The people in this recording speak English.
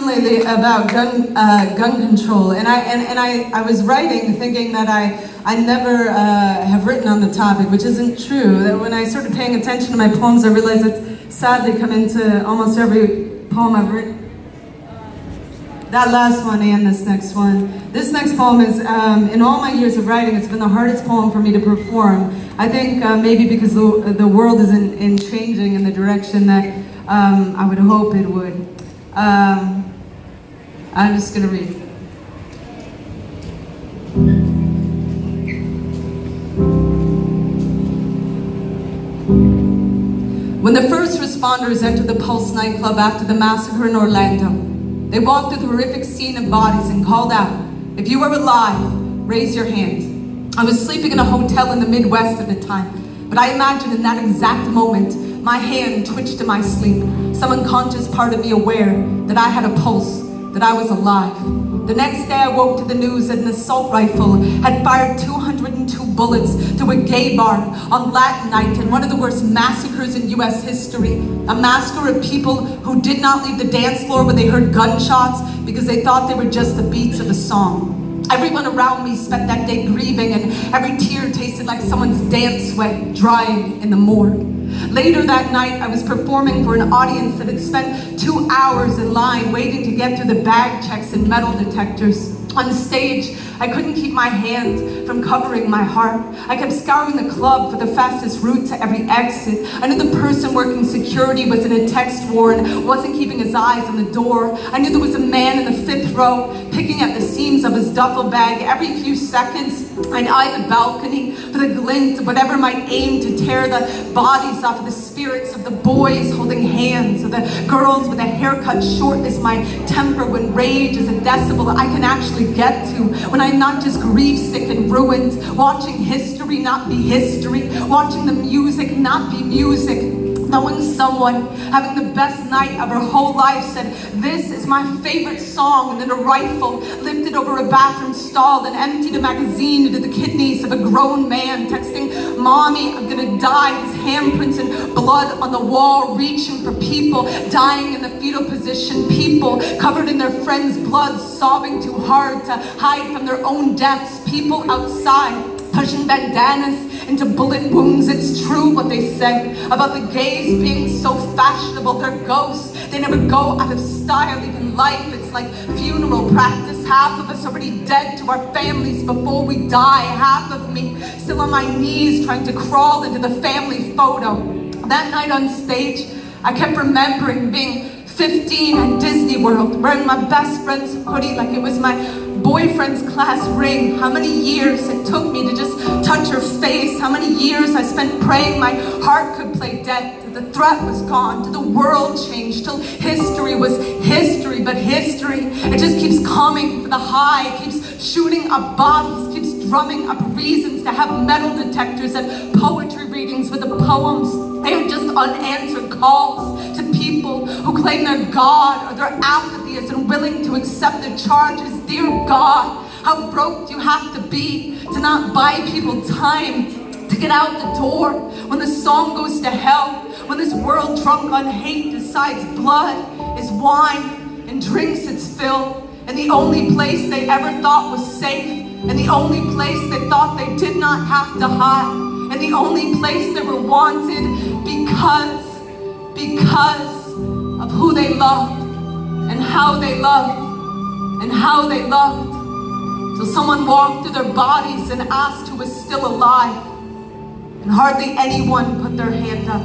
lately about gun control, and I was writing thinking that I never have written on the topic, which isn't true. That when I started paying attention to my poems, I realized it's sadly come into almost every poem I've written. That last one and this next one. This next poem is, in all my years of writing, it's been the hardest poem for me to perform. I think maybe because the world is in changing in the direction that I would hope it would. I'm just gonna read. When the first responders entered the Pulse nightclub after the massacre in Orlando, they walked through the horrific scene of bodies and called out, "If you are alive, raise your hand." I was sleeping in a hotel in the Midwest at the time, but I imagine in that exact moment, my hand twitched in my sleep, some unconscious part of me aware that I had a pulse, that I was alive. The next day I woke to the news that an assault rifle had fired 202 bullets through a gay bar on Latin night in one of the worst massacres in US history. A massacre of people who did not leave the dance floor when they heard gunshots because they thought they were just the beats of a song. Everyone around me spent that day grieving, and every tear tasted like someone's dance sweat drying in the morgue. Later that night, I was performing for an audience that had spent 2 hours in line waiting to get through the bag checks and metal detectors. On stage, I couldn't keep my hand from covering my heart. I kept scouring the club for the fastest route to every exit. I knew the person working security was in a text war and wasn't keeping his eyes on the door. I knew there was a man in the 5th row picking at the seams of his duffel bag every few seconds. I'd eye the balcony for the glint of whatever might aim to tear the bodies off of the spirits of the boys holding hands, or the girls with a haircut short as my temper when rage is a decibel I can actually get to, when I'm not just grief-sick and ruined, watching history not be history, watching the music not be music. Knowing someone having the best night of her whole life said, "This is my favorite song," and then a rifle lifted over a bathroom stall and emptied a magazine into the kidneys of a grown man texting, "Mommy, I'm gonna die," his handprints and blood on the wall, reaching for people dying in the fetal position, people covered in their friends' blood, sobbing too hard to hide from their own deaths, people outside pushing bandanas into bullet wounds. It's true what they say about the gays being so fashionable. They're ghosts. They never go out of style. Even life, it's like funeral practice. Half of us already dead to our families before we die. Half of me still on my knees trying to crawl into the family photo. That night on stage, I kept remembering being 15 at Disney World, wearing my best friend's hoodie like it was my boyfriend's class ring. How many years it took me to just touch her face. How many years I spent praying my heart could play dead, till the threat was gone, till the world changed, till history was history. But history, it just keeps coming for the high, it keeps shooting up bodies, keeps drumming up reasons to have metal detectors and poetry readings with the poems. They are just unanswered calls to people who claim they're God, or their apathy is unwilling to accept the charges. Dear God, how broke do you have to be to not buy people time to get out the door when the song goes to hell, when this world drunk on hate decides blood is wine and drinks its fill, and the only place they ever thought was safe, and the only place they thought they did not have to hide, and the only place they were wanted because of who they loved and how they loved and how they loved, till someone walked through their bodies and asked who was still alive, and hardly anyone put their hand up.